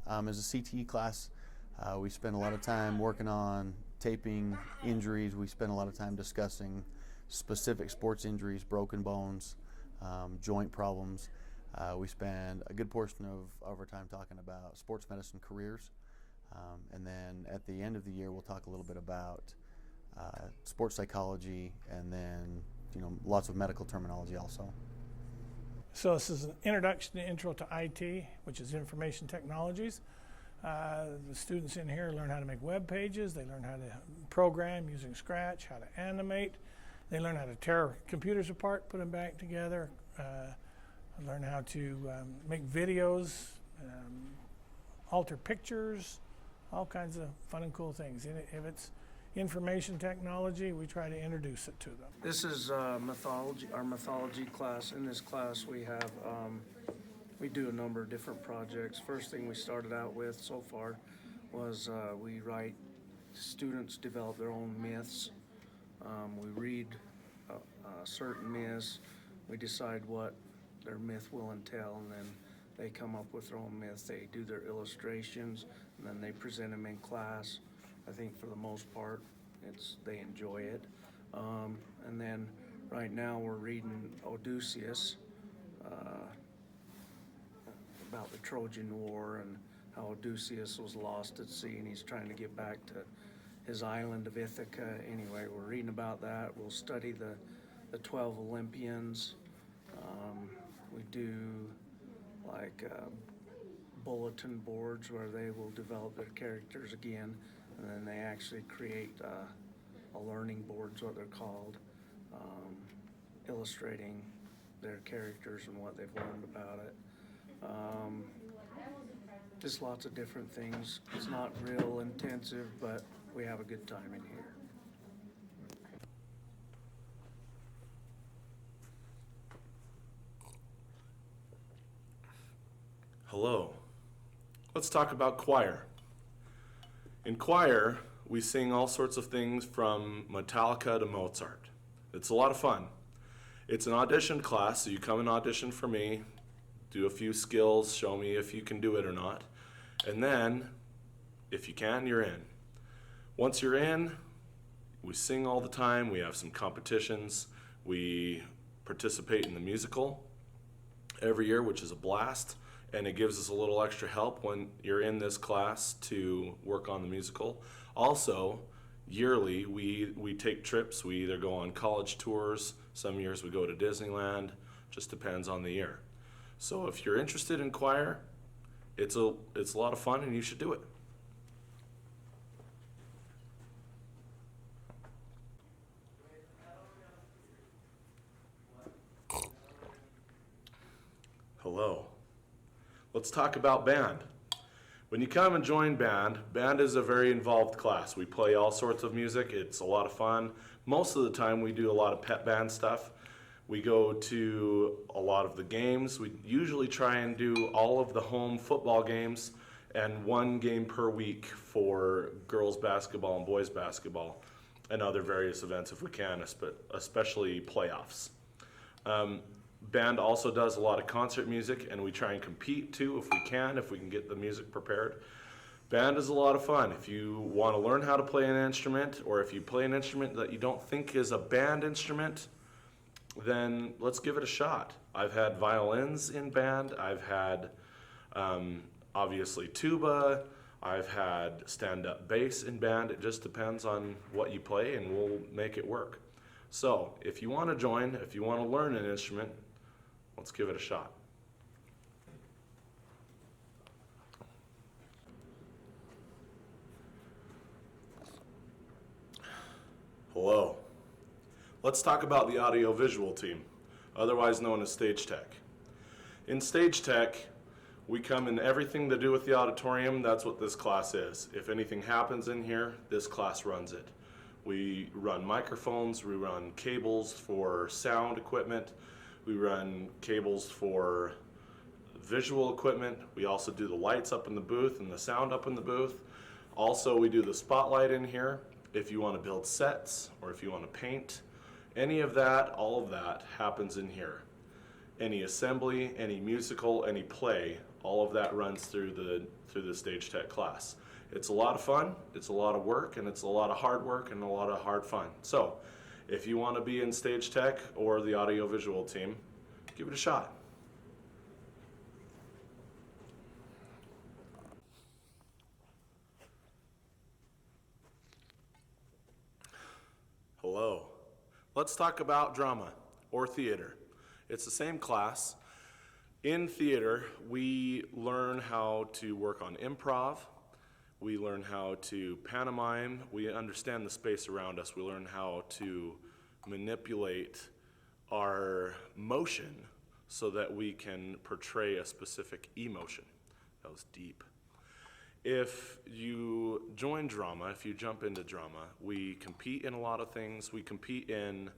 As a CTE class, we spend a lot of time working on taping injuries. We spend a lot of time discussing specific sports injuries, broken bones, joint problems. We spend a good portion of our time talking about sports medicine careers. And then at the end of the year, we'll talk a little bit about sports psychology, and then lots of medical terminology also. So this is an introduction to intro to IT, which is information technologies. The students in here learn how to make web pages. They learn how to program using Scratch, how to animate. They learn how to tear computers apart, put them back together. Learn how to make videos, alter pictures, all kinds of fun and cool things. If it's information technology, we try to introduce it to them. This is mythology, our mythology class. In this class we have, we do a number of different projects. First thing we started out with so far was we write, students develop their own myths. We read certain myths, we decide what their myth will entail, and then they come up with their own myths. They do their illustrations, and then they present them in class. I think for the most part, they enjoy it. And then right now we're reading Odysseus, about the Trojan War and how Odysseus was lost at sea and he's trying to get back to his island of Ithaca. Anyway, we're reading about that. We'll study the 12 Olympians. We do like bulletin boards where they will develop their characters again, and then they actually create a learning board, is what they're called, illustrating their characters and what they've learned about it. Just lots of different things. It's not real intensive, but we have a good time in here. Hello. Let's talk about choir. In choir, we sing all sorts of things from Metallica to Mozart. It's a lot of fun. It's an audition class, so you come and audition for me, do a few skills, show me if you can do it or not, and then, if you can, you're in. Once you're in, we sing all the time, we have some competitions, we participate in the musical every year, which is a blast. And it gives us a little extra help when you're in this class to work on the musical. Also, yearly, we take trips. We either go on college tours, some years we go to Disneyland, just depends on the year. So if you're interested in choir, it's a lot of fun and you should do it. Hello. Let's talk about band. When you come and join band is a very involved class. We play all sorts of music. It's a lot of fun. Most of the time we do a lot of pep band stuff. We go to a lot of the games. We usually try and do all of the home football games and one game per week for girls basketball and boys basketball and other various events if we can, especially playoffs. Band also does a lot of concert music, and we try and compete too if we can get the music prepared. Band is a lot of fun. If you want to learn how to play an instrument, or if you play an instrument that you don't think is a band instrument, then let's give it a shot. I've had violins in band, I've had obviously tuba, I've had stand-up bass in band. It just depends on what you play and we'll make it work. So if you want to join, if you want to learn an instrument, let's give it a shot. Hello. Let's talk about the audio-visual team, otherwise known as Stage Tech. In Stage Tech, we come in everything to do with the auditorium. That's what this class is. If anything happens in here, this class runs it. We run microphones, we run cables for sound equipment, we run cables for visual equipment. We also do the lights up in the booth and the sound up in the booth. Also, we do the spotlight in here. If you want to build sets or if you want to paint, any of that, all of that happens in here. Any assembly, any musical, any play, All of that runs through the Stage Tech class. It's a lot of fun, it's a lot of work, and it's a lot of hard work and a lot of hard fun. So if you want to be in Stage Tech or the audiovisual team, give it a shot. Hello. Let's talk about drama or theater. It's the same class. In theater, we learn how to work on improv. We learn how to pantomime. We understand the space around us. We learn how to manipulate our motion so that we can portray a specific emotion. That was deep. If you join drama, if you jump into drama, we compete in a lot of things. We compete in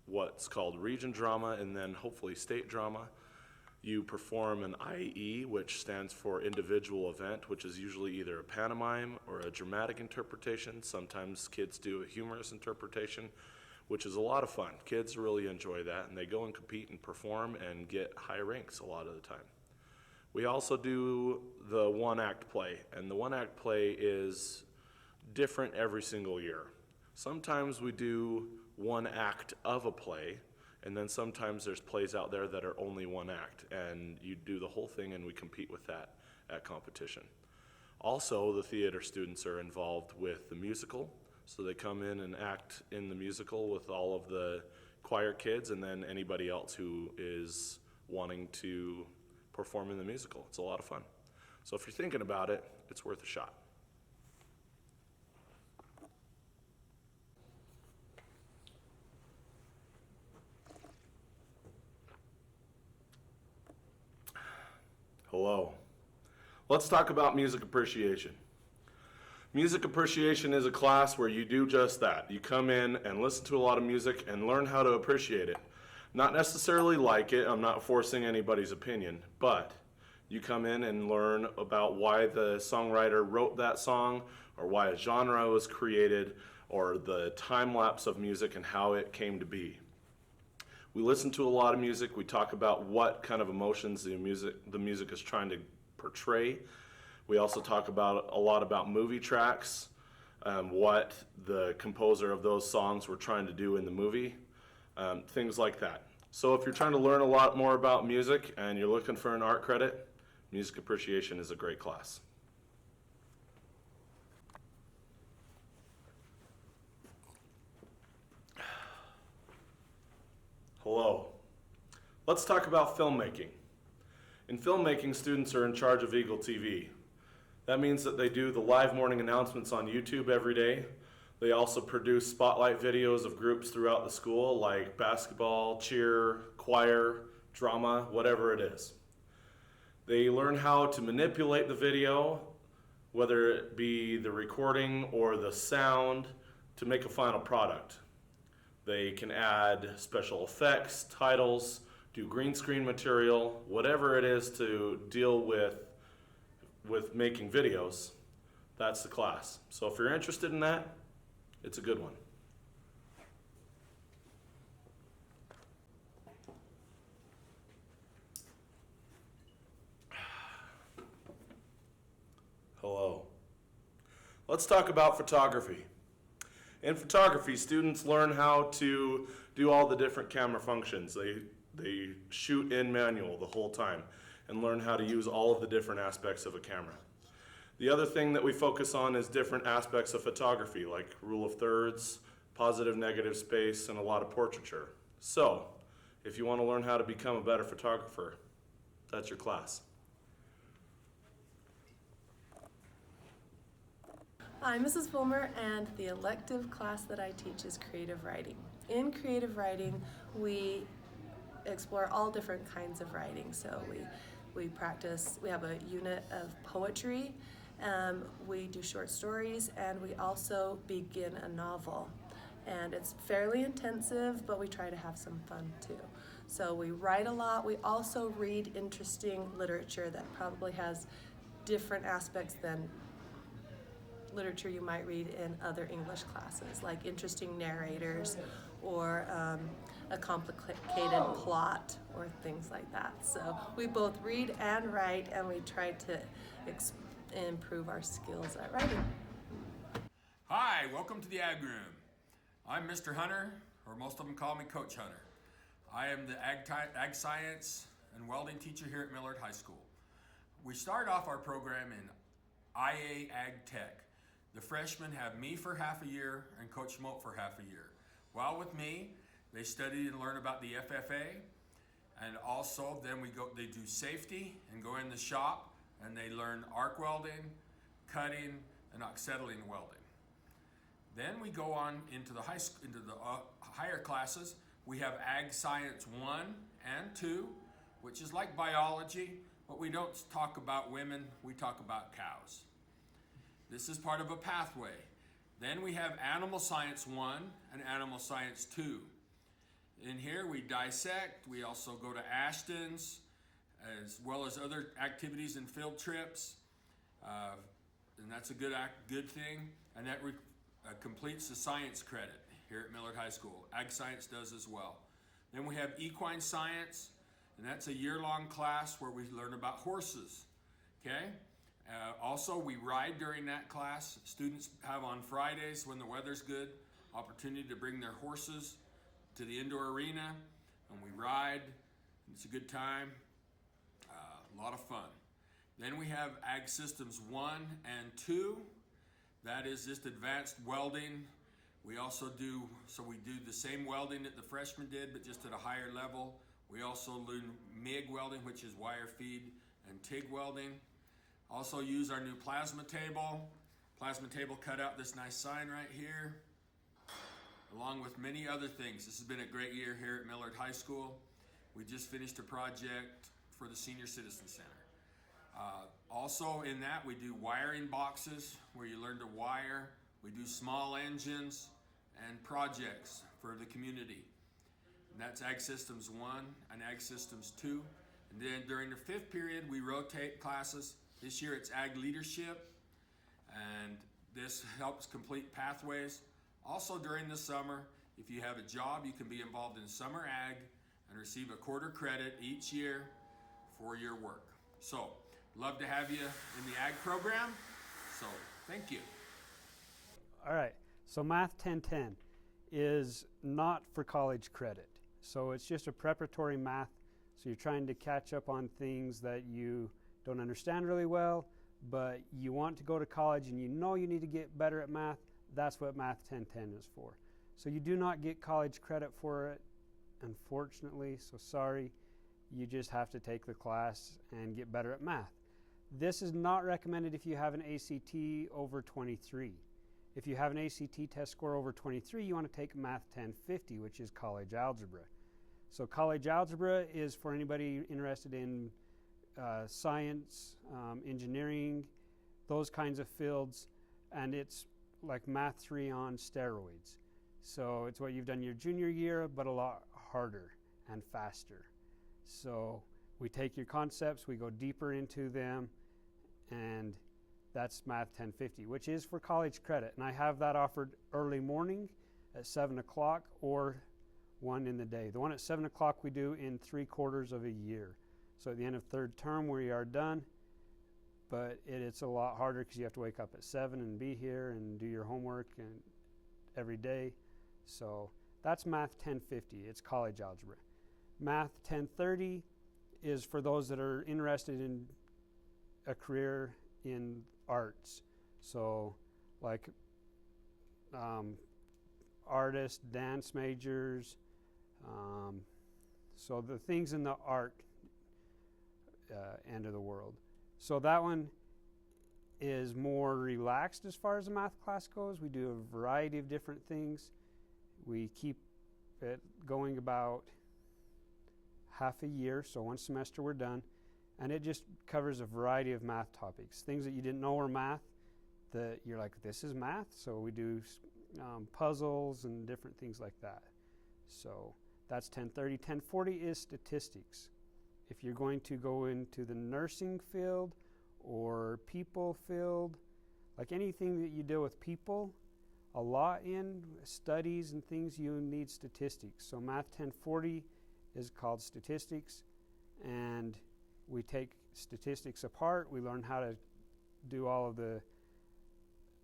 what's called region drama and then hopefully state drama. You perform an IE, which stands for individual event, which is usually either a pantomime or a dramatic interpretation. Sometimes kids do a humorous interpretation, which is a lot of fun. Kids really enjoy that, and they go and compete and perform and get high ranks a lot of the time. We also do the one-act play, and the one-act play is different every single year. Sometimes we do one act of a play, and then sometimes there's plays out there that are only one act, and you do the whole thing and we compete with that at competition. Also, the theater students are involved with the musical, so they come in and act in the musical with all of the choir kids and then anybody else who is wanting to perform in the musical. It's a lot of fun. So if you're thinking about it, it's worth a shot. Hello. Let's talk about music appreciation. Music appreciation is a class where you do just that. You come in and listen to a lot of music and learn how to appreciate it. Not necessarily like it, I'm not forcing anybody's opinion, but you come in and learn about why the songwriter wrote that song, or why a genre was created, or the time lapse of music and how it came to be. We listen to a lot of music. We talk about what kind of emotions the music is trying to portray. We also talk about a lot about movie tracks, what the composer of those songs were trying to do in the movie, things like that. So if you're trying to learn a lot more about music and you're looking for an art credit, music appreciation is a great class. Hello. Let's talk about filmmaking. In filmmaking, students are in charge of Eagle TV. That means that they do the live morning announcements on YouTube every day. They also produce spotlight videos of groups throughout the school, like basketball, cheer, choir, drama, whatever it is. They learn how to manipulate the video, whether it be the recording or the sound, to make a final product. They can add special effects, titles, do green screen material, whatever it is to deal with making videos. That's the class. So if you're interested in that, it's a good one. Hello. Let's talk about photography. In photography, students learn how to do all the different camera functions. They shoot in manual the whole time and learn how to use all of the different aspects of a camera. The other thing that we focus on is different aspects of photography, like rule of thirds, positive, negative space, and a lot of portraiture. So, if you want to learn how to become a better photographer, that's your class. I'm Mrs. Fulmer, and the elective class that I teach is creative writing. In creative writing, we explore all different kinds of writing. So we practice, we have a unit of poetry, we do short stories, and we also begin a novel. And it's fairly intensive, but we try to have some fun too. So we write a lot. We also read interesting literature that probably has different aspects than literature you might read in other English classes, like interesting narrators or a complicated plot or things like that. So we both read and write, and we try to improve our skills at writing. Hi, welcome to the Ag Room. I'm Mr. Hunter, or most of them call me Coach Hunter. I am the Ag Science and Welding teacher here at Millard High School. We start off our program in IA Ag Tech. The freshmen have me for half a year and Coach Schmote for half a year. While with me, they study and learn about the FFA, and also then they do safety and go in the shop and they learn arc welding, cutting, and acetylene welding. Then we go on into the higher classes. We have Ag Science 1 and 2, which is like biology, but we don't talk about women, we talk about cows. This is part of a pathway. Then we have Animal Science 1 and Animal Science 2. In here we dissect, we also go to Ashton's, as well as other activities and field trips, and that's a good thing, and that completes the science credit here at Millard High School. Ag Science does as well. Then we have Equine Science, and that's a year-long class where we learn about horses, okay? Also, we ride during that class. Students have on Fridays, when the weather's good, opportunity to bring their horses to the indoor arena, and we ride. It's a good time, a lot of fun. Then we have Ag Systems 1 and 2. That is just advanced welding. We also do the same welding that the freshmen did, but just at a higher level. We also learn MIG welding, which is wire feed, and TIG welding. Also use our new plasma table. Plasma table cut out this nice sign right here, along with many other things. This has been a great year here at Millard High School. We just finished a project for the Senior Citizen Center. Also in that, we do wiring boxes where you learn to wire. We do small engines and projects for the community. And that's Ag Systems 1 and Ag Systems 2. And then during the 5th period, we rotate classes. This year it's Ag Leadership, and this helps complete pathways. Also during the summer, if you have a job, you can be involved in Summer Ag and receive a quarter credit each year for your work. So, love to have you in the Ag program. So, thank you. All right, so Math 1010 is not for college credit. So it's just a preparatory math. So you're trying to catch up on things that you don't understand really well, but you want to go to college and you know you need to get better at math. That's what Math 1010 is for. So you do not get college credit for it, unfortunately, so sorry. You just have to take the class and get better at math. This is not recommended if you have an ACT over 23. If you have an ACT test score over 23, you want to take Math 1050, which is college algebra. So college algebra is for anybody interested in science, engineering, those kinds of fields, and it's like Math 3 on steroids. So it's what you've done your junior year, but a lot harder and faster. So we take your concepts, we go deeper into them, and that's Math 1050, which is for college credit. And I have that offered early morning at 7 o'clock or one in the day. The one at 7 o'clock we do in 3/4 of a year. So at the end of 3rd term we are done, but it's a lot harder because you have to wake up at 7 and be here and do your homework and every day. So that's Math 1050, it's college algebra. Math 1030 is for those that are interested in a career in arts. So like artists, dance majors, so the things in the art end of the world. So that one is more relaxed as far as the math class goes. We do a variety of different things. We keep it going about half a year, so one semester we're done, and it just covers a variety of math topics. Things that you didn't know were math, that you're like, this is math? So we do puzzles and different things like that. So that's 1030. 1040 is statistics. If you're going to go into the nursing field or people field, like anything that you deal with people, a lot in studies and things, you need statistics. So Math 1040 is called statistics, and we take statistics apart. We learn how to do all of the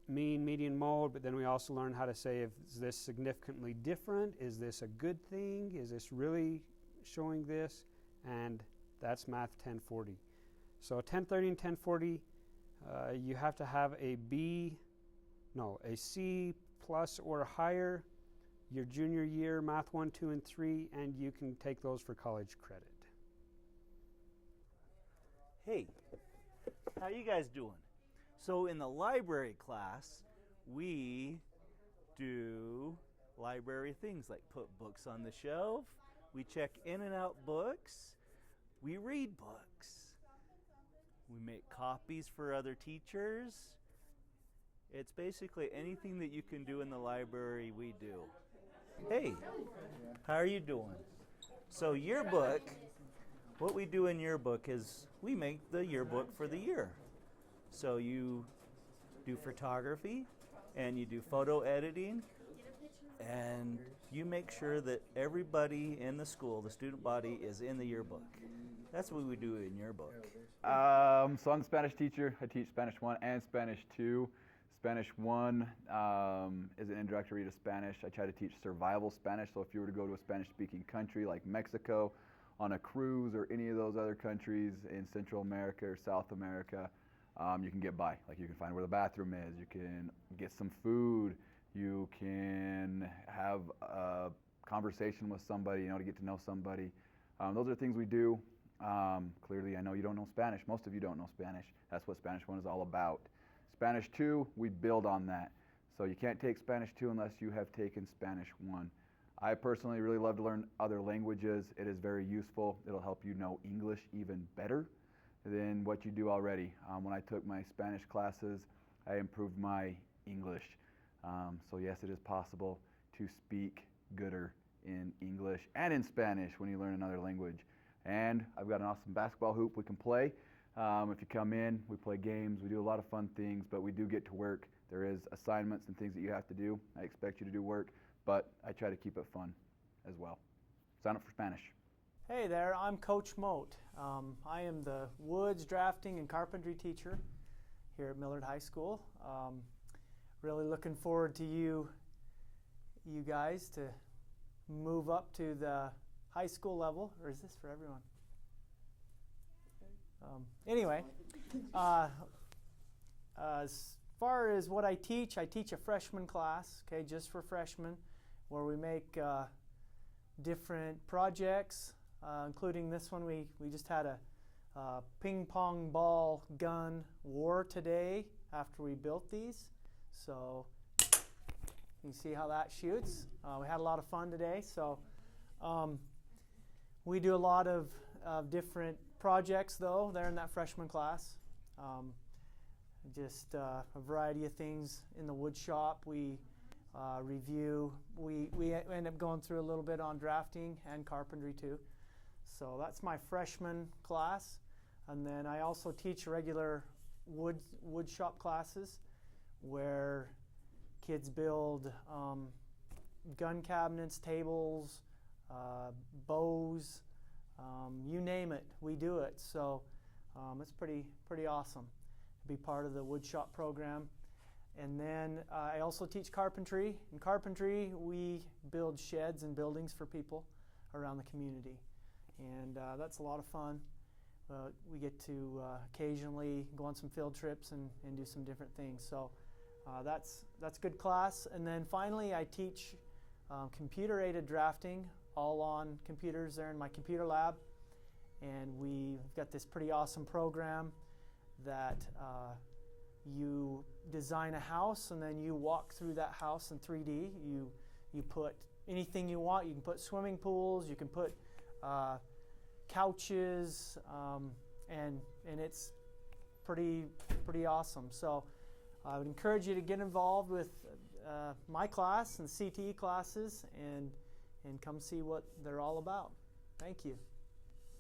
mean, median, mode, but then we also learn how to say, is this significantly different? Is this a good thing? Is this really showing this? And that's Math 1040. So 1030 and 1040, you have to have a C plus or higher your junior year, Math 1, 2, and 3, and you can take those for college credit. Hey, how you guys doing? So in the library class, we do library things like put books on the shelf, we check in and out books, we read books, we make copies for other teachers. It's basically anything that you can do in the library, we do. Hey, how are you doing? So yearbook, what we do in yearbook is we make the yearbook for the year. So you do photography and you do photo editing and you make sure that everybody in the school, the student body, is in the yearbook. That's what we do in yearbook. So I'm the Spanish teacher. I teach Spanish 1 and Spanish 2. Spanish 1 is an introductory to Spanish. I try to teach survival Spanish, so if you were to go to a Spanish-speaking country like Mexico on a cruise or any of those other countries in Central America or South America, you can get by. Like you can find where the bathroom is, you can get some food, you can have a conversation with somebody, to get to know somebody. Those are things we do. Clearly, I know you don't know Spanish. Most of you don't know Spanish. That's what Spanish 1 is all about. Spanish 2, we build on that. So you can't take Spanish 2 unless you have taken Spanish 1. I personally really love to learn other languages. It is very useful. It'll help you know English even better than what you do already. When I took my Spanish classes, I improved my English. So yes, it is possible to speak gooder in English and in Spanish when you learn another language. And I've got an awesome basketball hoop we can play. If you come in, we play games, we do a lot of fun things, but we do get to work. There is assignments and things that you have to do. I expect you to do work, but I try to keep it fun as well. Sign up for Spanish. Hey there, I'm Coach Moat. I am the woods, drafting, and carpentry teacher here at Millard High School. Really looking forward to you guys to move up to the high school level, or is this for everyone? Anyway, as far as what I teach a freshman class, okay, just for freshmen, where we make different projects, including this one. We just had a ping pong ball gun war today after we built these. So you can see how that shoots. We had a lot of fun today. So we do a lot of different projects, though, there in that freshman class. Just a variety of things in the wood shop. We review. We end up going through a little bit on drafting and carpentry, too. So that's my freshman class. And then I also teach regular wood shop classes where kids build gun cabinets, tables, bows, you name it, we do it. So it's pretty awesome to be part of the woodshop program. And then I also teach carpentry. In carpentry, we build sheds and buildings for people around the community. And that's a lot of fun. We get to occasionally go on some field trips and do some different things. So that's good class. And then finally, I teach computer-aided drafting, all on computers there in my computer lab. And we've got this pretty awesome program that you design a house and then you walk through that house in 3D. You put anything you want. You can put swimming pools, you can put couches, and it's pretty awesome. So I would encourage you to get involved with my class and CTE classes and come see what they're all about. Thank you.